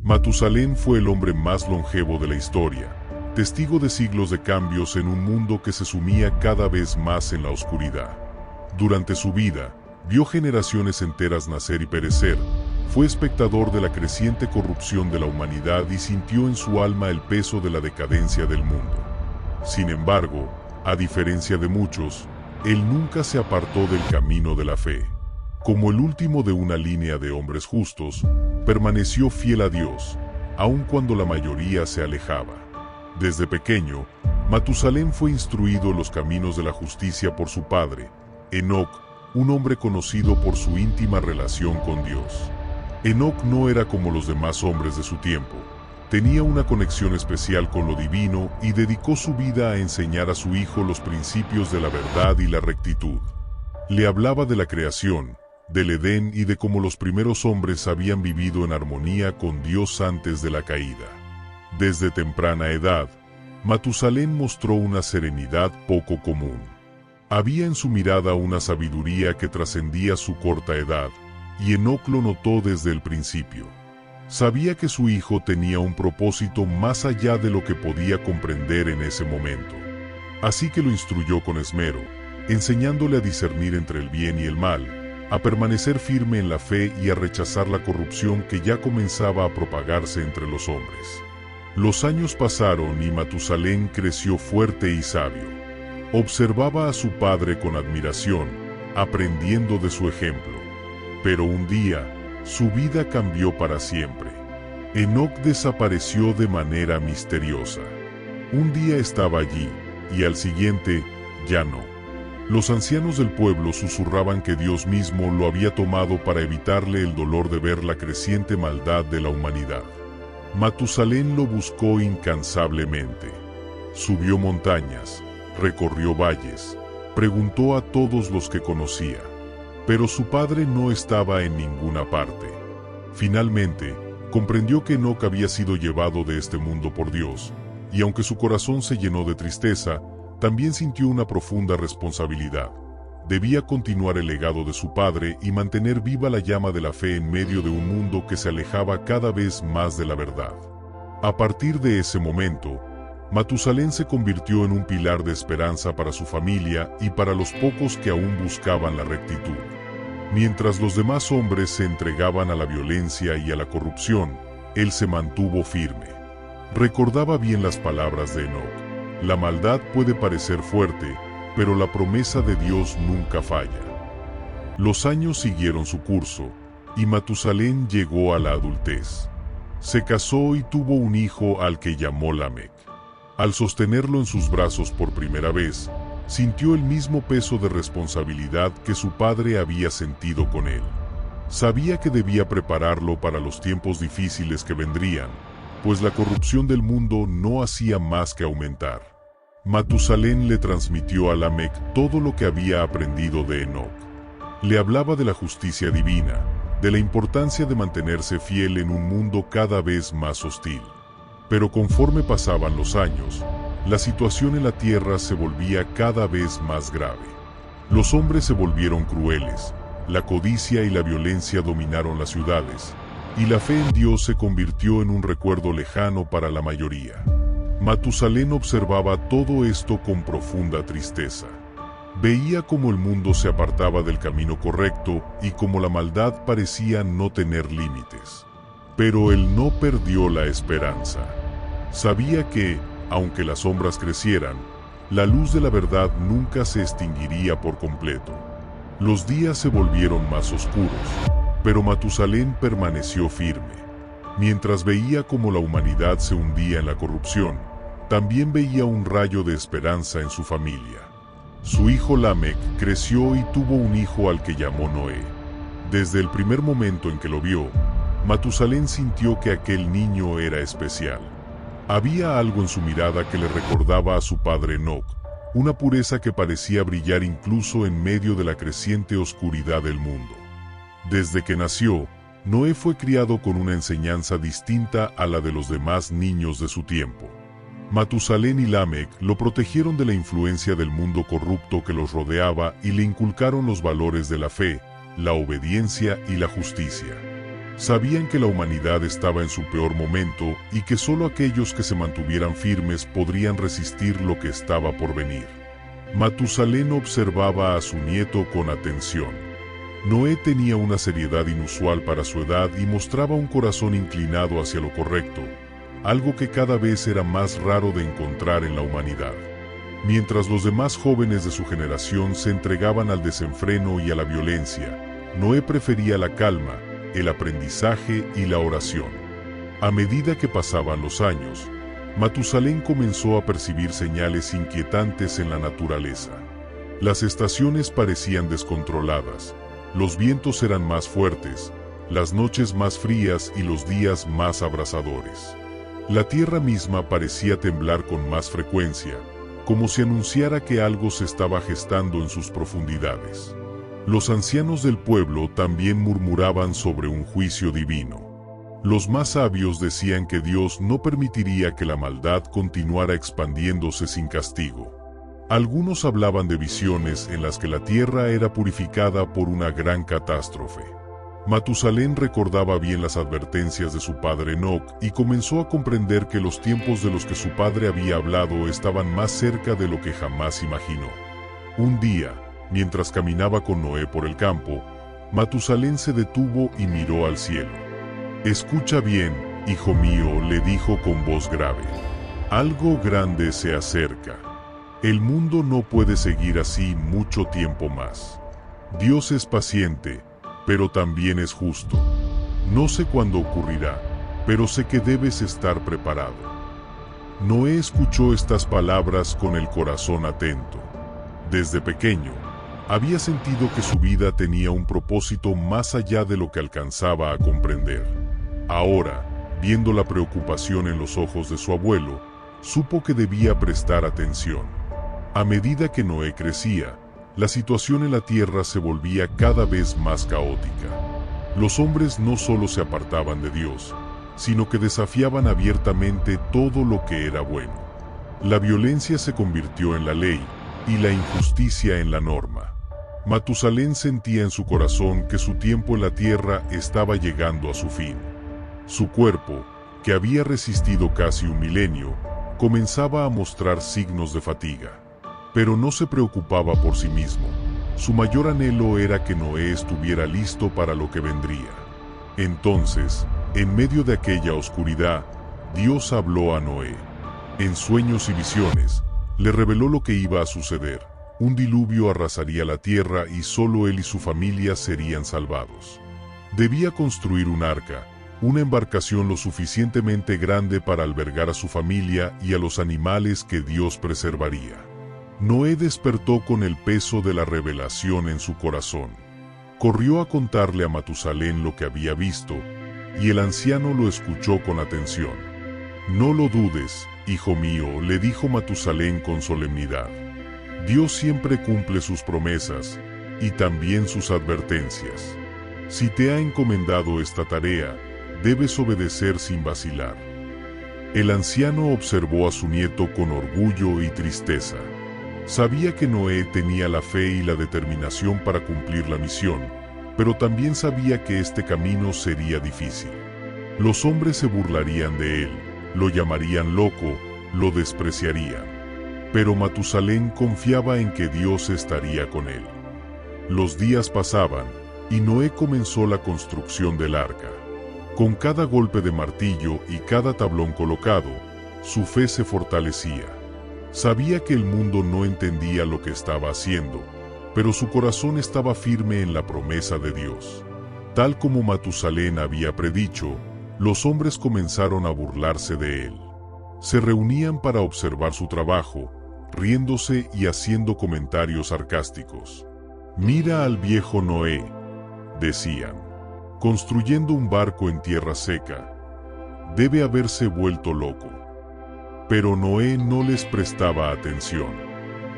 Matusalén fue el hombre más longevo de la historia, testigo de siglos de cambios en un mundo que se sumía cada vez más en la oscuridad. Durante su vida, vio generaciones enteras nacer y perecer, fue espectador de la creciente corrupción de la humanidad y sintió en su alma el peso de la decadencia del mundo. Sin embargo, a diferencia de muchos, él nunca se apartó del camino de la fe. Como el último de una línea de hombres justos, permaneció fiel a Dios, aun cuando la mayoría se alejaba. Desde pequeño, Matusalén fue instruido en los caminos de la justicia por su padre, Enoc, un hombre conocido por su íntima relación con Dios. Enoc no era como los demás hombres de su tiempo. Tenía una conexión especial con lo divino y dedicó su vida a enseñar a su hijo los principios de la verdad y la rectitud. Le hablaba de la creación, del Edén y de cómo los primeros hombres habían vivido en armonía con Dios antes de la caída. Desde temprana edad, Matusalén mostró una serenidad poco común. Había en su mirada una sabiduría que trascendía su corta edad, y Enoc lo notó desde el principio. Sabía que su hijo tenía un propósito más allá de lo que podía comprender en ese momento. Así que lo instruyó con esmero, enseñándole a discernir entre el bien y el mal, a permanecer firme en la fe y a rechazar la corrupción que ya comenzaba a propagarse entre los hombres. Los años pasaron y Matusalén creció fuerte y sabio. Observaba a su padre con admiración, aprendiendo de su ejemplo. Pero un día, su vida cambió para siempre. Enoc desapareció de manera misteriosa. Un día estaba allí, y al siguiente, ya no. Los ancianos del pueblo susurraban que Dios mismo lo había tomado para evitarle el dolor de ver la creciente maldad de la humanidad. Matusalén lo buscó incansablemente. Subió montañas, recorrió valles, preguntó a todos los que conocía. Pero su padre no estaba en ninguna parte. Finalmente, comprendió que Enoc había sido llevado de este mundo por Dios, y aunque su corazón se llenó de tristeza, también sintió una profunda responsabilidad. Debía continuar el legado de su padre y mantener viva la llama de la fe en medio de un mundo que se alejaba cada vez más de la verdad. A partir de ese momento, Matusalén se convirtió en un pilar de esperanza para su familia y para los pocos que aún buscaban la rectitud. Mientras los demás hombres se entregaban a la violencia y a la corrupción, él se mantuvo firme. Recordaba bien las palabras de Enoc: la maldad puede parecer fuerte, pero la promesa de Dios nunca falla. Los años siguieron su curso, y Matusalén llegó a la adultez. Se casó y tuvo un hijo al que llamó Lamec. Al sostenerlo en sus brazos por primera vez, sintió el mismo peso de responsabilidad que su padre había sentido con él. Sabía que debía prepararlo para los tiempos difíciles que vendrían, pues la corrupción del mundo no hacía más que aumentar. Matusalén le transmitió a Lamec todo lo que había aprendido de Enoc. Le hablaba de la justicia divina, de la importancia de mantenerse fiel en un mundo cada vez más hostil. Pero conforme pasaban los años, la situación en la tierra se volvía cada vez más grave. Los hombres se volvieron crueles, la codicia y la violencia dominaron las ciudades, y la fe en Dios se convirtió en un recuerdo lejano para la mayoría. Matusalén observaba todo esto con profunda tristeza. Veía cómo el mundo se apartaba del camino correcto y cómo la maldad parecía no tener límites. Pero él no perdió la esperanza. Sabía que, aunque las sombras crecieran, la luz de la verdad nunca se extinguiría por completo. Los días se volvieron más oscuros, pero Matusalén permaneció firme. Mientras veía cómo la humanidad se hundía en la corrupción, también veía un rayo de esperanza en su familia. Su hijo Lamec creció y tuvo un hijo al que llamó Noé. Desde el primer momento en que lo vio, Matusalén sintió que aquel niño era especial. Había algo en su mirada que le recordaba a su padre Enoc, una pureza que parecía brillar incluso en medio de la creciente oscuridad del mundo. Desde que nació, Noé fue criado con una enseñanza distinta a la de los demás niños de su tiempo. Matusalén y Lamec lo protegieron de la influencia del mundo corrupto que los rodeaba y le inculcaron los valores de la fe, la obediencia y la justicia. Sabían que la humanidad estaba en su peor momento y que solo aquellos que se mantuvieran firmes podrían resistir lo que estaba por venir. Matusalén observaba a su nieto con atención. Noé tenía una seriedad inusual para su edad y mostraba un corazón inclinado hacia lo correcto, algo que cada vez era más raro de encontrar en la humanidad. Mientras los demás jóvenes de su generación se entregaban al desenfreno y a la violencia, Noé prefería la calma, el aprendizaje y la oración. A medida que pasaban los años, Matusalén comenzó a percibir señales inquietantes en la naturaleza. Las estaciones parecían descontroladas, los vientos eran más fuertes, las noches más frías y los días más abrasadores. La tierra misma parecía temblar con más frecuencia, como si anunciara que algo se estaba gestando en sus profundidades. Los ancianos del pueblo también murmuraban sobre un juicio divino. Los más sabios decían que Dios no permitiría que la maldad continuara expandiéndose sin castigo. Algunos hablaban de visiones en las que la tierra era purificada por una gran catástrofe. Matusalén recordaba bien las advertencias de su padre Enoc y comenzó a comprender que los tiempos de los que su padre había hablado estaban más cerca de lo que jamás imaginó. Un día, mientras caminaba con Noé por el campo, Matusalén se detuvo y miró al cielo. «Escucha bien, hijo mío», le dijo con voz grave. «Algo grande se acerca. El mundo no puede seguir así mucho tiempo más. Dios es paciente, pero también es justo. No sé cuándo ocurrirá, pero sé que debes estar preparado». Noé escuchó estas palabras con el corazón atento. Desde pequeño, había sentido que su vida tenía un propósito más allá de lo que alcanzaba a comprender. Ahora, viendo la preocupación en los ojos de su abuelo, supo que debía prestar atención. A medida que Noé crecía, la situación en la tierra se volvía cada vez más caótica. Los hombres no solo se apartaban de Dios, sino que desafiaban abiertamente todo lo que era bueno. La violencia se convirtió en la ley y la injusticia en la norma. Matusalén sentía en su corazón que su tiempo en la tierra estaba llegando a su fin. Su cuerpo, que había resistido casi un milenio, comenzaba a mostrar signos de fatiga. Pero no se preocupaba por sí mismo. Su mayor anhelo era que Noé estuviera listo para lo que vendría. Entonces, en medio de aquella oscuridad, Dios habló a Noé. En sueños y visiones, le reveló lo que iba a suceder. Un diluvio arrasaría la tierra y solo él y su familia serían salvados. Debía construir un arca, una embarcación lo suficientemente grande para albergar a su familia y a los animales que Dios preservaría. Noé despertó con el peso de la revelación en su corazón. Corrió a contarle a Matusalén lo que había visto, y el anciano lo escuchó con atención. «No lo dudes, hijo mío», le dijo Matusalén con solemnidad. «Dios siempre cumple sus promesas, y también sus advertencias. Si te ha encomendado esta tarea, debes obedecer sin vacilar». El anciano observó a su nieto con orgullo y tristeza. Sabía que Noé tenía la fe y la determinación para cumplir la misión, pero también sabía que este camino sería difícil. Los hombres se burlarían de él, lo llamarían loco, lo despreciarían. Pero Matusalén confiaba en que Dios estaría con él. Los días pasaban, y Noé comenzó la construcción del arca. Con cada golpe de martillo y cada tablón colocado, su fe se fortalecía. Sabía que el mundo no entendía lo que estaba haciendo, pero su corazón estaba firme en la promesa de Dios. Tal como Matusalén había predicho, los hombres comenzaron a burlarse de él. Se reunían para observar su trabajo, riéndose y haciendo comentarios sarcásticos. «Mira al viejo Noé», decían, «construyendo un barco en tierra seca. Debe haberse vuelto loco». Pero Noé no les prestaba atención.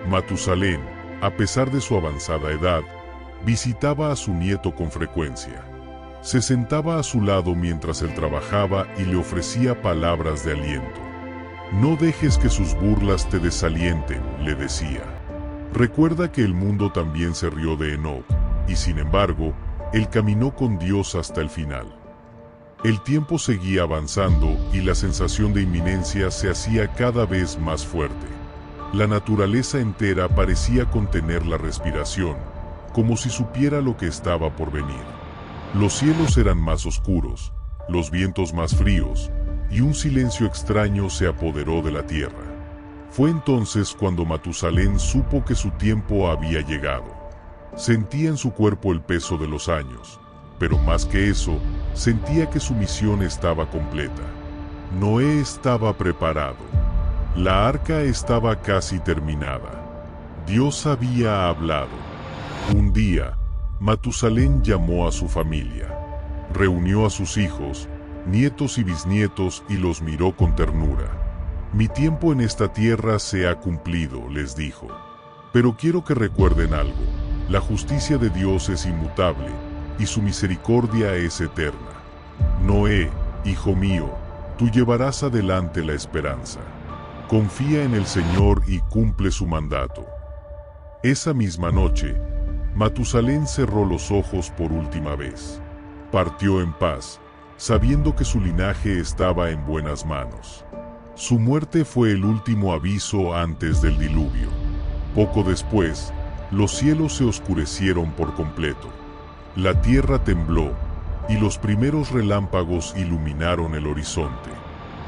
Matusalén, a pesar de su avanzada edad, visitaba a su nieto con frecuencia. Se sentaba a su lado mientras él trabajaba y le ofrecía palabras de aliento. «No dejes que sus burlas te desalienten», le decía. «Recuerda que el mundo también se rió de Enoc, y sin embargo, él caminó con Dios hasta el final. El tiempo seguía avanzando y la sensación de inminencia se hacía cada vez más fuerte. La naturaleza entera parecía contener la respiración, como si supiera lo que estaba por venir. Los cielos eran más oscuros, los vientos más fríos, y un silencio extraño se apoderó de la tierra. Fue entonces cuando Matusalén supo que su tiempo había llegado. Sentía en su cuerpo el peso de los años, pero más que eso, sentía que su misión estaba completa. Noé estaba preparado. La arca estaba casi terminada. Dios había hablado. Un día, Matusalén llamó a su familia. Reunió a sus hijos, nietos y bisnietos y los miró con ternura. Mi tiempo en esta tierra se ha cumplido, les dijo. Pero quiero que recuerden algo. La justicia de Dios es inmutable y su misericordia es eterna. Noé, hijo mío, tú llevarás adelante la esperanza. Confía en el Señor y cumple su mandato. Esa misma noche, Matusalén cerró los ojos por última vez. Partió en paz, sabiendo que su linaje estaba en buenas manos. Su muerte fue el último aviso antes del diluvio. Poco después, los cielos se oscurecieron por completo. La tierra tembló, y los primeros relámpagos iluminaron el horizonte.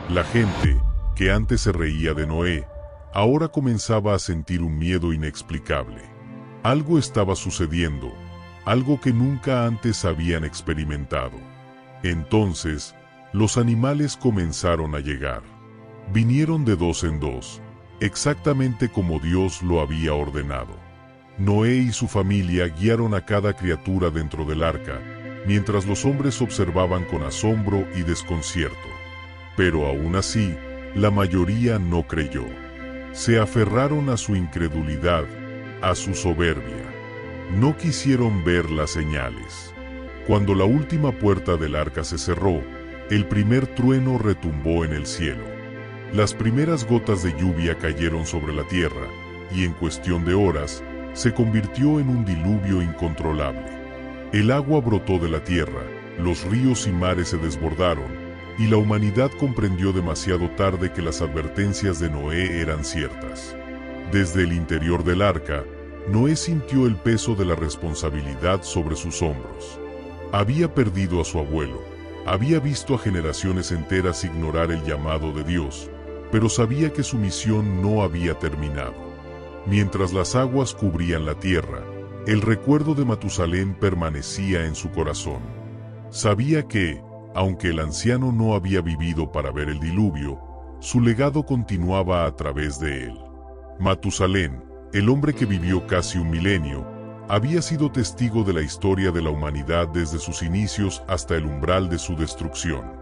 La gente, que antes se reía de Noé, ahora comenzaba a sentir un miedo inexplicable. Algo estaba sucediendo, algo que nunca antes habían experimentado. Entonces, los animales comenzaron a llegar. Vinieron de dos en dos, exactamente como Dios lo había ordenado. Noé y su familia guiaron a cada criatura dentro del arca, mientras los hombres observaban con asombro y desconcierto. Pero aún así, la mayoría no creyó. Se aferraron a su incredulidad, a su soberbia. No quisieron ver las señales. Cuando la última puerta del arca se cerró, el primer trueno retumbó en el cielo. Las primeras gotas de lluvia cayeron sobre la tierra, y en cuestión de horas, se convirtió en un diluvio incontrolable. El agua brotó de la tierra, los ríos y mares se desbordaron, y la humanidad comprendió demasiado tarde que las advertencias de Noé eran ciertas. Desde el interior del arca, Noé sintió el peso de la responsabilidad sobre sus hombros. Había perdido a su abuelo, había visto a generaciones enteras ignorar el llamado de Dios, pero sabía que su misión no había terminado. Mientras las aguas cubrían la tierra, el recuerdo de Matusalén permanecía en su corazón. Sabía que, aunque el anciano no había vivido para ver el diluvio, su legado continuaba a través de él. Matusalén, el hombre que vivió casi un milenio, había sido testigo de la historia de la humanidad desde sus inicios hasta el umbral de su destrucción.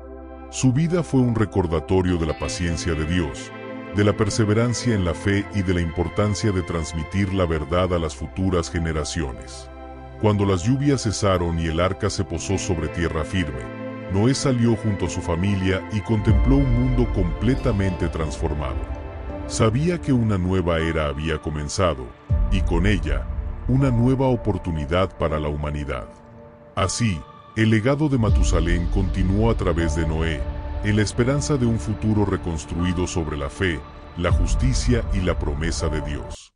Su vida fue un recordatorio de la paciencia de Dios, de la perseverancia en la fe y de la importancia de transmitir la verdad a las futuras generaciones. Cuando las lluvias cesaron y el arca se posó sobre tierra firme, Noé salió junto a su familia y contempló un mundo completamente transformado. Sabía que una nueva era había comenzado, y con ella, una nueva oportunidad para la humanidad. Así, el legado de Matusalén continuó a través de Noé, en la esperanza de un futuro reconstruido sobre la fe, la justicia y la promesa de Dios.